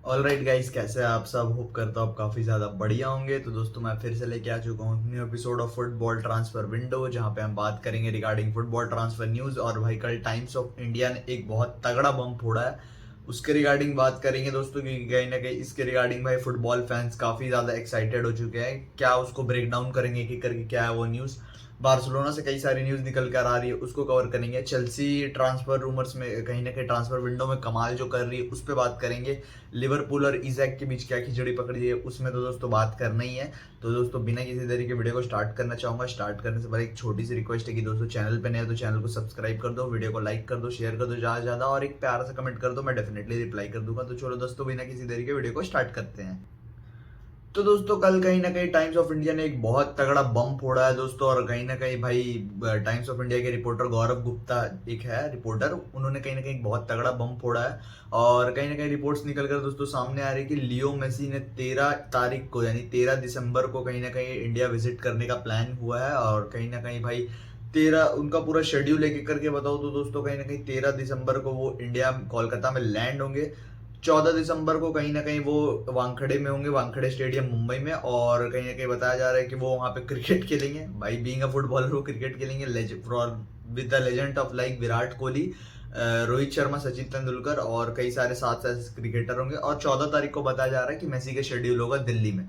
All right guys, कैसे हैं आप सब। होप करता हूँ आप काफ़ी ज़्यादा बढ़िया होंगे। तो दोस्तों मैं फिर से लेके आ चुका हूँ new episode of football transfer window, जहाँ पे हम बात करेंगे रिगार्डिंग फुटबॉल ट्रांसफर न्यूज़। और भाई कल टाइम्स ऑफ इंडिया ने एक बहुत तगड़ा बम फोड़ा है, उसके रिगार्डिंग बात करेंगे दोस्तों, क्योंकि कहीं ना कहीं इसके रिगार्डिंग भाई फुटबॉल फैंस काफ़ी ज़्यादा एक्साइटेड हो चुके हैं। क्या उसको ब्रेक डाउन करेंगे कि करके क्या है वो न्यूज़। बार्सिलोना से कई सारी न्यूज़ निकल कर आ रही है, उसको कवर करेंगे। चेल्सी ट्रांसफर रूमर्स में कहीं ना कहीं ट्रांसफर विंडो में कमाल जो कर रही है उस पर बात करेंगे। लिवरपूल और इजैक के बीच क्या खिचड़ी पकड़ी है उसमें तो दोस्तों बात करना ही है। तो दोस्तों बिना किसी देरी के वीडियो को स्टार्ट करना चाहूंगा। स्टार्ट करने से पहले एक छोटी सी रिक्वेस्ट है कि दोस्तों चैनल पे नए हो तो चैनल को सब्सक्राइब कर दो, वीडियो को लाइक कर दो, शेयर कर दो ज़्यादा ज़्यादा, और एक प्यारा सा कमेंट कर दो, मैं डेफिनेटली रिप्लाई कर दूंगा। तो चलो दोस्तों बिना किसी देरी के वीडियो को स्टार्ट करते हैं। तो दोस्तों कल कहीं ना कहीं टाइम्स ऑफ इंडिया ने एक बहुत तगड़ा बम फोड़ा है दोस्तों। और कहीं ना कहीं भाई टाइम्स ऑफ इंडिया के रिपोर्टर गौरव गुप्ता एक है रिपोर्टर, उन्होंने कहीं ना कहीं बहुत तगड़ा बम फोड़ा है। और कहीं ना कहीं रिपोर्ट्स निकल कर दोस्तों सामने आ रही है कि लियो मेसी ने 13 तारीख को यानी 13 दिसंबर को कहीं ना कहीं इंडिया विजिट करने का प्लान हुआ है। और कहीं ना कहीं भाई 13 उनका पूरा शेड्यूल एक एक करके बताओ तो दोस्तों कहीं ना कहीं 13 दिसंबर को वो इंडिया कोलकाता में लैंड होंगे। 14 दिसंबर को कहीं ना कहीं वो वानखेड़े में होंगे, वानखेड़े स्टेडियम मुंबई में। और कहीं ना कहीं बताया जा रहा है कि वो वहाँ पे क्रिकेट खेलेंगे। भाई बीइंग अ फुटबॉलर वो क्रिकेट खेलेंगे with the legend of like Virat Kohli, Rohit Sharma, Sachin Tendulkar और कई सारे साथ साथ क्रिकेटर होंगे। और 14 तारीख को बताया जा रहा है कि मेसी का शेड्यूल होगा दिल्ली में।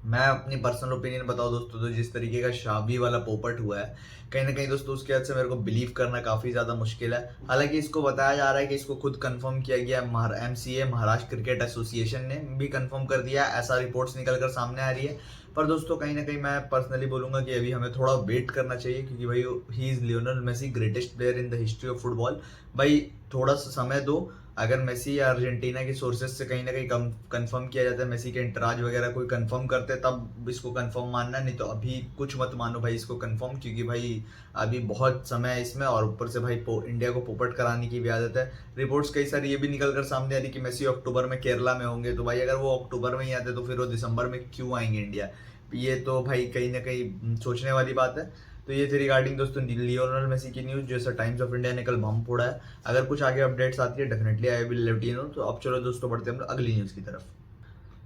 मैं अपनी पर्सनल ओपिनियन बताऊं दोस्तों, तो जिस तरीके का शाबी वाला पोपट हुआ है कहीं ना कहीं दोस्तों, उसके बाद से मेरे को बिलीव करना काफी ज्यादा मुश्किल है। हालांकि इसको बताया जा रहा है कि इसको खुद कंफर्म किया गया, MCA महाराष्ट्र क्रिकेट एसोसिएशन ने भी कंफर्म कर दिया, ऐसा रिपोर्ट्स निकल कर सामने आ रही है। पर दोस्तों कहीं ना कहीं मैं पर्सनली बोलूंगा कि अभी हमें थोड़ा वेट करना चाहिए, क्योंकि भाई he is Lionel Messi, greatest player in the history of football. भाई थोड़ा सा समय दो। अगर मेसी या अर्जेंटीना की सोर्सेज से कहीं ना कहीं कंफर्म किया जाता है, मेसी के इंटराज वगैरह कोई कंफर्म करते हैं, तब इसको कंफर्म मानना, नहीं तो अभी कुछ मत मानो भाई इसको कंफर्म, क्योंकि भाई अभी बहुत समय है इसमें। और ऊपर से भाई इंडिया को पोपट कराने की भी आदत है। रिपोर्ट्स कई सारी ये भी निकल कर सामने आ रही कि मेसी अक्टूबर में केरला में होंगे। तो भाई अगर वो अक्टूबर में ही आते तो फिर वो दिसंबर में क्यों आएंगे इंडिया। ये तो भाई कहीं ना कहीं सोचने वाली बात है। तो ये थी रिगार्डिंग दोस्तों लियोनेल मेसी की न्यूज़, जैसा टाइम्स ऑफ इंडिया ने कल बम फोड़ा है। अगर कुछ आगे अपडेट्स आती है definitely I will let you know. तो अब चलो दोस्तों बढ़ते हैं हम लोग अगली न्यूज़ की तरफ।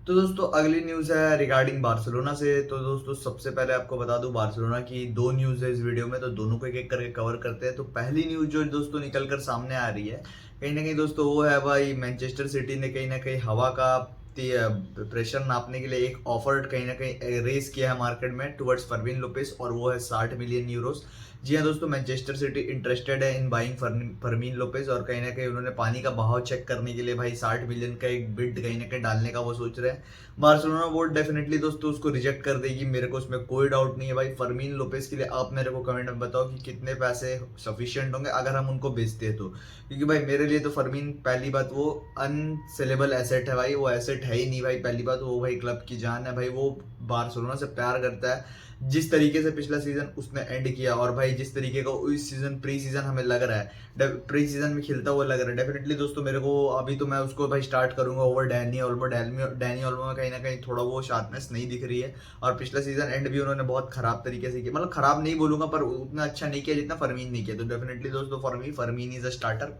तो दोस्तों अगली न्यूज़ है रिगार्डिंग बार्सिलोना से। तो दोस्तों सबसे पहले आपको बता दूं, बार्सिलोना की दो न्यूज़ है इस वीडियो में, तो दोनों को एक एक करके कवर करते हैं। तो पहली न्यूज़ जो दोस्तों निकल कर सामने आ रही है कहीं ना कहीं दोस्तों, वो है भाई मैनचेस्टर सिटी ने कहीं ना कहीं हवा का प्रेशर नापने के लिए एक ऑफर कहीं ना कहीं रेस किया है मार्केट में टुवर्ड्स फर्मिन लोपेस, और वो है 60 मिलियन यूरोस। जी हाँ दोस्तों, मैनचेस्टर सिटी इंटरेस्टेड है इन बाइंग फर्मीन लोपेस, और कहीं ना कहीं उन्होंने पानी का बहाव चेक करने के लिए भाई 60 मिलियन का एक बिड कहीं ना कहीं डालने का वो सोच रहे हैं। बार्सिलोना बोर्ड डेफिनेटली दोस्तों उसको रिजेक्ट कर देगी, मेरे को उसमें कोई डाउट नहीं है। भाई फर्मीन लोपेस के लिए आप मेरे को कमेंट में बताओ कि कितने पैसे सफिशिएंट होंगे अगर हम उनको बेचते हैं तो। क्योंकि भाई मेरे लिए तो फर्मीन, पहली बात वो अनसेलेबल एसेट है भाई, वो एसेट है ही नहीं भाई। पहली बात वो भाई क्लब की जान है भाई, वो बार्सिलोना से प्यार करता है। जिस तरीके से पिछला सीजन उसने एंड किया, और भाई जिस तरीके का इस सीजन प्री सीजन हमें लग रहा है, प्री सीजन में खेलता हुआ लग रहा है डेफिनेटली दोस्तों मेरे को। अभी तो मैं उसको भाई स्टार्ट करूंगा over Danny Olmo. Danny Olmo में कहीं ना कहीं थोड़ा वो शार्पनेस नहीं दिख रही है। और पिछला सीजन एंड भी उन्होंने बहुत खराब तरीके से किया, मतलब खराब नहीं बोलूंगा पर उतना अच्छा नहीं किया जितना फर्मीन नहीं किया। तो डेफिनेटली दोस्तों फर्मीन इज अ स्टार्टर।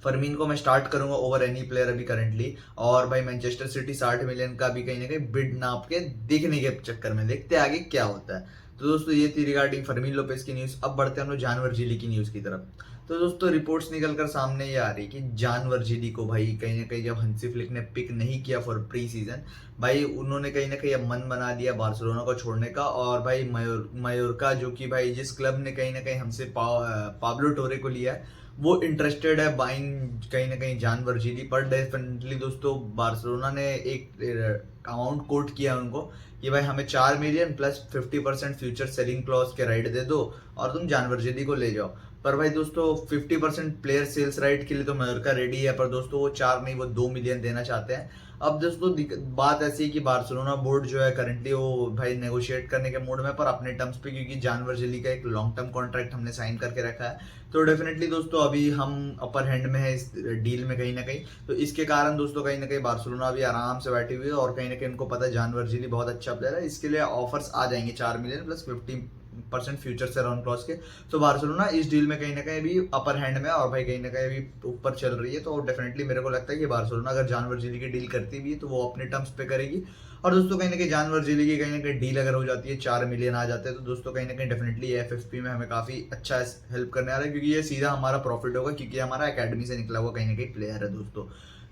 फर्मीन को मैं स्टार्ट करूंगा ओवर एनी प्लेयर अभी करेंटली। और भाई मैनचेस्टर सिटी 60 मिलियन का भी कहीं ना कहीं बिड नाप के देखने के चक्कर में, देखते आगे क्या होता है। तो दोस्तों ये थी रिगार्डिंग फर्मीन लोपेस की न्यूज़। अब बढ़ते हैं हम लोग जानवर झीली की न्यूज़ की तरफ। तो दोस्तों रिपोर्ट्स निकल कर सामने ये आ रही कि जानवर झीली को भाई कहीं ना कहीं जब हंसी फ्लिक ने पिक नहीं किया फॉर प्री सीजन, भाई उन्होंने कहीं ना कहीं अब मन बना दिया बार्सिलोना को छोड़ने का। और भाई मयोरका जो कि भाई जिस क्लब ने कहीं ना कहीं हमसे पाब्लो टोरे को लिया है, वो इंटरेस्टेड है बाइंग कहीं ना कहीं जानवर झीली पर। डेफिनेटली दोस्तों बार्सिलोना ने एक अमाउंट कोट किया उनको कि भाई हमें 4 million plus 50% future selling clause के राइट दे दो और तुम जानवर झीली को ले जाओ। पर भाई दोस्तों 50% प्लेयर सेल्स राइट के लिए तो मयोरका रेडी है, पर दोस्तों वो 4 नहीं वो 2 मिलियन देना चाहते हैं। अब दोस्तों बात ऐसी है कि बार्सिलोना बोर्ड जो है करंटली वो भाई नेगोशिएट करने के मूड में, पर अपने टर्म्स पे, क्योंकि जानवर जेली का एक लॉन्ग टर्म कॉन्ट्रैक्ट हमने साइन करके रखा है। तो डेफिनेटली दोस्तों अभी हम अपर हैंड में है इस डील में कहीं ना कहीं। तो इसके कारण दोस्तों कहीं ना कहीं बार्सिलोना भी आराम से बैठी हुई है, और कहीं ना कहीं उनको पता है जानवर जेली बहुत अच्छा प्लेयर है, इसके लिए ऑफर्स आ जाएंगे 4 मिलियन प्लस 50 50% फ्यूचर है रॉन क्लॉस के। तो बार्सिलोना इस डील में कहीं ना कहीं भी अपर हैंड में है और भाई कहीं ना कहीं भी ऊपर चल रही है। तो डेफिनेटली मेरे को लगता है कि बार्सिलोना अगर जान वर्जिली की डील करती भी है तो वो अपने टर्म्स पे करेगी। और दोस्तों कहीं ना कहीं जान वर्जिली की कहीं ना कहीं डील अगर हो जाती है 4 मिलियन आ जाते हैं तो दोस्तों कहीं ना कहीं डेफिनेटली एफएफपी में हमें काफी अच्छा हेल्प करने आ रहा है, क्योंकि ये सीधा हमारा प्रॉफिट होगा, क्योंकि हमारा एकेडमी से निकला हुआ कहीं ना कहीं प्लेयर है दोस्तों।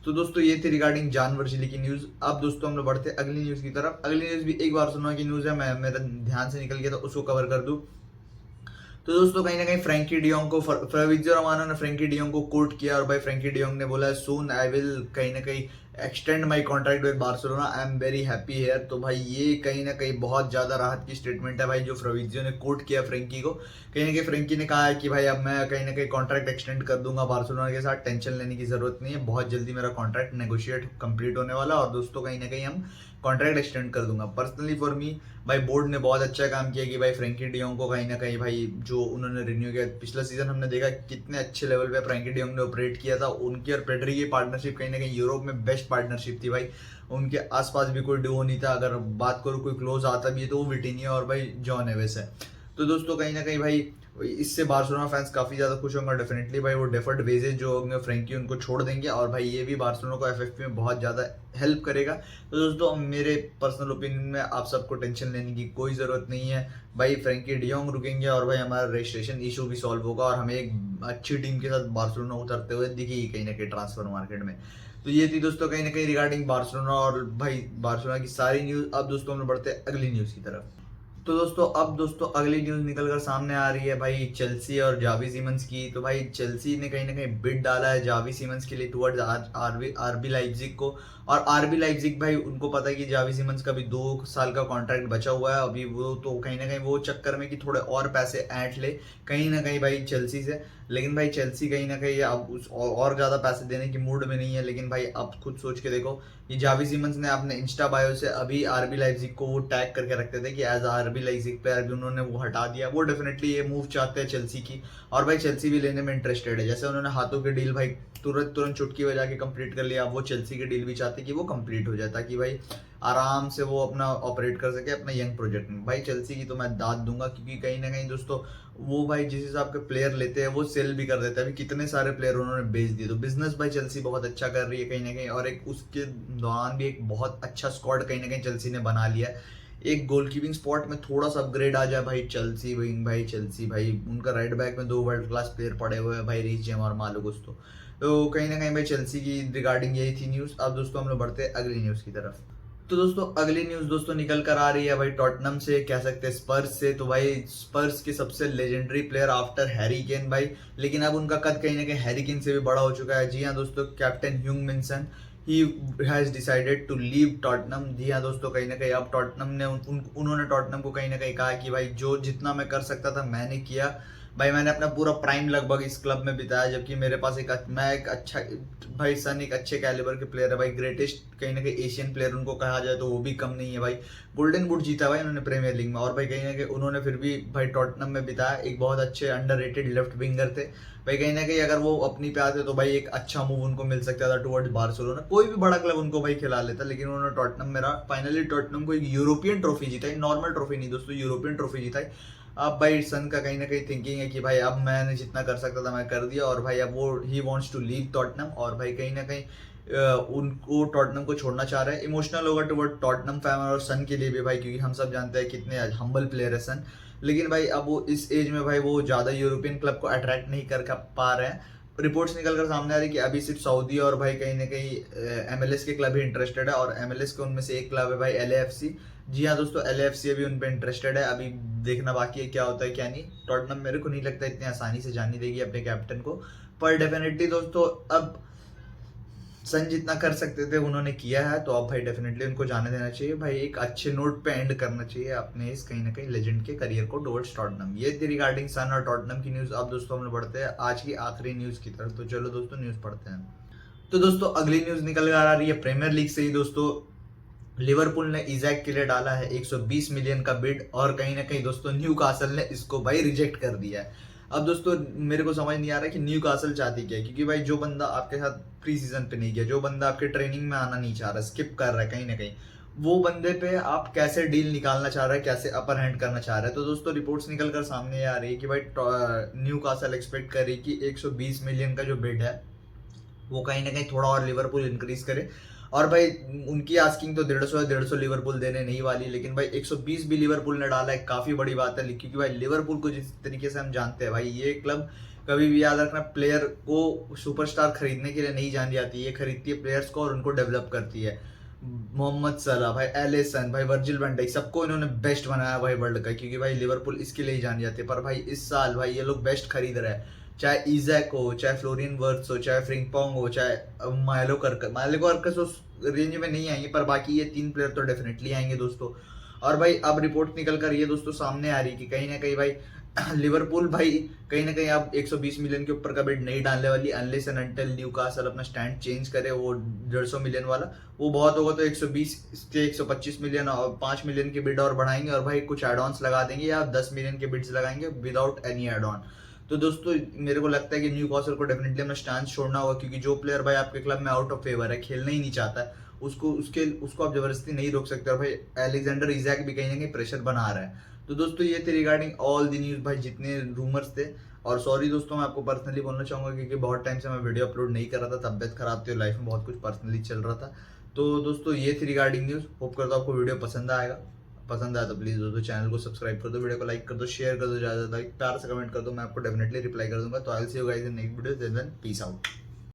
तो दोस्तों ये थी रिगार्डिंग जान वर्जिली की न्यूज। अब दोस्तों हम लोग बढ़ते हैं अगली न्यूज की तरफ। अगली न्यूज भी एक बार्सिलोना की न्यूज है, मैं मेरा ध्यान से निकल गया तो उसको कवर कर दूं। तो दोस्तों कहीं ना कहीं फ्रैंकी डियोंग को फाब्रिज़ियो रोमानो ने फ्रैंकी डियोंग को कोट किया और भाई फ्रैंकी डियोंग ने बोला सून आई विल कहीं ना कहीं extend my contract with Barcelona, I am very happy here. तो भाई ये कहीं ना कहीं बहुत ज्यादा राहत की स्टेटमेंट है भाई, जो फाब्रिज़ियो ने कोट किया फ्रैंकी को। कहीं ना कहीं फ्रैंकी ने कहा है कि भाई अब मैं कहीं ना कहीं कॉन्ट्रैक्ट एक्सटेंड कर दूंगा बार्सिलोना के साथ, टेंशन लेने की जरूरत नहीं है, बहुत जल्दी मेरा कॉन्ट्रैक्ट नेगोशिएट कंप्लीट होने वाला और दोस्तों कहीं ना कहीं हम कॉन्ट्रैक्ट एक्सटेंड कर दूंगा। पर्सनली फॉर मी भाई बोर्ड ने बहुत अच्छा काम किया कि भाई फ्रैंकी डियोंग को कहीं ना कहीं भाई जो उन्होंने रिन्यू किया। पिछला सीजन हमने देखा कितने अच्छे लेवल पे फ्रैंकी डियोंग ने ऑपरेट किया था, उनकी और पेड्री की पार्टनरशिप कहीं ना कहीं यूरोप में बेस्ट पार्टनरशिप थी भाई, उनके आसपास भी कोई डुओ नहीं था। अगर बात करूँ कोई क्लोज आता भी है तो वो विटिनिया और भाई जॉन एवेस है। तो दोस्तों कहीं ना कहीं भाई इससे बार्सिलोना फैंस काफी ज्यादा खुश होंगे, डेफिनेटली भाई वो डेफर्ड वेजेस जो होंगे फ्रैंकी उनको छोड़ देंगे और भाई ये भी बार्सिलोना को एफएफपी में बहुत ज्यादा हेल्प करेगा। तो दोस्तों मेरे पर्सनल ओपिनियन में आप सबको टेंशन लेने की कोई जरूरत नहीं है भाई, फ्रैंकी डियोंग रुकेंगे और भाई हमारा रजिस्ट्रेशन इशू भी सॉल्व होगा और हमें एक अच्छी टीम के साथ बार्सिलोना उतरते हुए दिखेगी कहीं ना कहीं ट्रांसफर मार्केट में। तो ये थी दोस्तों कहीं ना कहीं रिगार्डिंग बार्सिलोना और भाई बार्सिलोना की सारी न्यूज। अब दोस्तों हम लोग बढ़ते हैं अगली न्यूज की तरफ। तो दोस्तों अगली न्यूज निकल कर सामने आ रही है भाई चेल्सी और जावी सीमंस की। तो भाई चेल्सी ने कहीं ना कहीं बिड डाला है जावी सीमंस के लिए टुवर्ड्स आरबी लाइप्जिग को। और आरबी लाइप्जिग भाई उनको पता है कि जावी सीमंस का भी 2 साल का कॉन्ट्रैक्ट बचा हुआ है अभी, वो तो कहीं ना कहीं वो चक्कर में कि थोड़े और पैसे ऐंठ ले कहीं ना कहीं भाई चेल्सी से। लेकिन भाई चेल्सी कहीं ना कहीं अब उस और ज्यादा पैसे देने की मूड में नहीं है। लेकिन भाई अब खुद सोच के देखो, ये जावी सीमंस ने अपने इंस्टा बायो से अभी आरबी लाइप्जिग को वो टैग करके रखते थे कि एज आरबी लाइप्जिग प्लेयर, भी उन्होंने वो हटा दिया। वो डेफिनेटली ये मूव चाहते हैं चेल्सी की और भाई चेल्सी भी लेने में इंटरेस्टेड है। जैसे उन्होंने हाथों की डील भाई तुरंत चुटकी बजा के कंप्लीट कर लिया, अब वो चेल्सी की डील भी चाहते कि वो कंप्लीट हो जाए ताकि भाई आराम से वो अपना ऑपरेट कर सके अपना यंग प्रोजेक्ट में। भाई चेल्सी की तो मैं दाद दूंगा, क्योंकि कहीं ना कहीं दोस्तों वो भाई जिस हिसाब के प्लेयर लेते हैं वो सेल भी कर देते हैं। अभी कितने सारे प्लेयर उन्होंने बेच दिए, तो बिजनेस भाई चेल्सी बहुत अच्छा कर रही है कहीं ना कहीं। और एक उसके दौरान भी एक बहुत अच्छा स्क्वाड कहीं ना कहीं चेल्सी ने बना लिया है। एक गोलकीपिंग स्पॉट में थोड़ा सा अपग्रेड आ जाए भाई चेल्सी भाई उनका राइट बैक में 2 वर्ल्ड क्लास प्लेयर पड़े हुए हैं भाई, रीच जेम और मालो गुस्तो। तो कहीं ना कहीं भाई चेल्सी की रिगार्डिंग यही थी न्यूज। अब दोस्तों हम लोग बढ़ते हैं अगली न्यूज की तरफ। तो दोस्तों अगली न्यूज दोस्तों निकल कर आ रही है भाई टॉटनम से, कह सकते हैं स्पर्स से। तो भाई स्पर्स के सबसे legendary player after Harry Kane भाई, लेकिन अब उनका कद कहीं ना कहीं हैरी केन से भी बड़ा हो चुका है। जी हाँ दोस्तों, captain Heung-min Son he has decided to leave Tottenham. जी हाँ दोस्तों, कहीं ना कहीं अब टॉटनम ने उन्होंने टॉटनम को कहीं ना कहीं कहा कि भाई जो जितना मैं कर सकता था मैंने किया भाई, मैंने अपना पूरा प्राइम लगभग इस क्लब में बिताया, जबकि मेरे पास मैं एक अच्छा भाई सन एक अच्छे कैलिबर के प्लेयर है भाई, ग्रेटेस्ट कहीं ना कहीं एशियन प्लेयर उनको कहा जाए तो वो भी कम नहीं है भाई। गोल्डन बूट जीता भाई उन्होंने प्रीमियर लीग में, और भाई कहीं ना कहीं उन्होंने फिर भी भाई टॉटनम में बिताया। एक बहुत अच्छे अंडररेटेड लेफ्ट विंगर थे भाई, कहीं ना कहीं अगर वो अपनी पे आते तो भाई एक अच्छा मूव उनको मिल सकता था टुवर्ड्स बार्सिलोना। कोई भी बड़ा क्लब उनको भाई खिला लेता, लेकिन उन्होंने टॉटनम मेरा फाइनली टॉटनम को एक यूरोपियन ट्रॉफी जीता, नॉर्मल ट्रॉफी नहीं दोस्तों, यूरोपियन ट्रॉफी जीता। अब भाई सन का कहीं ना कहीं थिंकिंग है कि भाई अब मैंने जितना कर सकता था मैं कर दिया, और भाई अब वो he wants to leave Tottenham, और भाई कहीं ना कहीं उनको टॉटनम को छोड़ना चाह रहा है। इमोशनल होगा टुवर्ड टॉटनम फैन और सन के लिए भी भाई, क्योंकि हम सब जानते हैं कितने हम्बल प्लेयर है सन। लेकिन भाई अब वो इस एज में भाई वो ज्यादा यूरोपियन क्लब को अट्रैक्ट नहीं कर पा रहे हैं। रिपोर्ट्स निकल कर सामने आ रही है कि अभी सिर्फ सऊदी और भाई कहीं ना कहीं MLS के क्लब ही इंटरेस्टेड है, और MLS के उनमें से एक क्लब है भाई LAFC। जी हाँ दोस्तों, LAFC अभी उन पे इंटरेस्टेड है। अभी देखना बाकी है क्या होता है क्या नहीं। टॉटनम मेरे को नहीं लगता इतनी आसानी से जाने देगी अपने कैप्टन को, पर डेफिनेटली दोस्तों अब सन जितना कर सकते थे उन्होंने किया है, तो अब भाई डेफिनेटली उनको जाने देना चाहिए भाई, एक अच्छे नोट पे एंड करना चाहिए अपने इस कहीं ना कहीं लेजेंड के करियर को टुवर्ड्स टॉटनम। ये थी रिगार्डिंग सन और टॉटनम की न्यूज। अब दोस्तों हम लोग बढ़ते हैं आज की आखिरी न्यूज की तरफ, तो चलो दोस्तों न्यूज पढ़ते हैं। तो दोस्तों अगली न्यूज निकल कर आ रही है प्रीमियर लीग से ही दोस्तों। लिवरपूल ने इजैक के लिए डाला है 120 मिलियन का बिड, और कहीं ना कहीं दोस्तों न्यूकासल ने इसको भाई रिजेक्ट कर दिया है। अब दोस्तों मेरे को समझ नहीं आ रहा कि न्यूकासल चाहती क्या है, क्योंकि भाई जो बंदा आपके साथ प्री सीजन पे नहीं गया, जो बंदा आपके ट्रेनिंग में आना नहीं चाह रहा, स्किप कर रहा है कहीं ना कहीं, वो बंदे पे आप कैसे डील निकालना चाह रहे हैं, कैसे अपर हैंड करना चाह रहे हैं। तो दोस्तों रिपोर्ट्स निकल कर सामने आ रही है कि भाई न्यू कासल एक्सपेक्ट कर रही कि 120 मिलियन का जो बिड है वो कहीं ना कहीं थोड़ा और लिवरपूल इंक्रीज करे। और भाई उनकी आस्किंग तो 150 लिवरपूल देने नहीं वाली, लेकिन भाई 120 भी लिवरपूल ने डाला है, काफी बड़ी बात है। क्योंकि भाई लिवरपूल को जिस तरीके से हम जानते हैं भाई, ये क्लब कभी भी याद रखना प्लेयर को सुपरस्टार खरीदने के लिए नहीं जानी जाती, ये खरीदती है प्लेयर्स को और उनको डेवलप करती है। मोहम्मद सलाह भाई, एलिसन भाई, वर्जिल वैन डाइक, सबको इन्होंने बेस्ट बनाया भाई वर्ल्ड का, क्योंकि भाई लिवरपूल इसके लिए ही जानी जाती है। पर भाई इस साल भाई ये लोग बेस्ट खरीद रहे हैं, चाहे इजैक हो, चाहे फ्लोरियन वर्थ हो, चाहे फ्रिंगपोंग हो, चाहे माइलो कर्कस उस रेंज में नहीं आएंगे, पर बाकी ये 3 प्लेयर तो डेफिनेटली आएंगे दोस्तों। और भाई अब रिपोर्ट निकल कर ये दोस्तों सामने आ रही कि कहीं ना कहीं भाई लिवरपूल भाई कहीं ना कहीं अब 120 मिलियन के ऊपर का बिड नहीं डालने वाली, अनलेस एंड अनटिल न्यूकासल अपना स्टैंड चेंज करे, वो 150 मिलियन वाला वो बहुत होगा तो 120 के 125 मिलियन और 5 मिलियन के बिड और बढ़ाएंगे, और भाई कुछ एड ऑन्स लगा देंगे या 10 मिलियन के बिड्स लगाएंगे विदाउट एनी एड ऑन। तो दोस्तों मेरे को लगता है कि न्यूकासल को डेफिनेटली अपना स्टैंड छोड़ना होगा, क्योंकि जो प्लेयर भाई आपके क्लब में आउट ऑफ फेवर है, खेलना ही नहीं चाहता है, उसको आप जबरदस्ती नहीं रोक सकते। और भाई एलेक्जेंडर इजैक भी कहीं ना कहीं प्रेशर बना रहा है। तो दोस्तों ये थे रिगार्डिंग ऑल द न्यूज भाई, जितने रूमर्स थे। और सॉरी दोस्तों मैं आपको पर्सनली बोलना चाहूंगा, क्योंकि बहुत टाइम से मैं वीडियो अपलोड नहीं कर रहा था, तबियत खराब थी और लाइफ में बहुत कुछ पर्सनली चल रहा था। तो दोस्तों ये थी रिगार्डिंग न्यूज, होप करता हूं आपको वीडियो पसंद आया तो प्लीज दोस्तों चैनल को सब्सक्राइब कर दो, वीडियो को लाइक कर दो, शेयर कर दो, ज्यादा प्यार से कमेंट कर दो, मैं आपको डेफिनेटली रिप्लाई कर दूंगा। तो I will see you guys in next video, then peace out.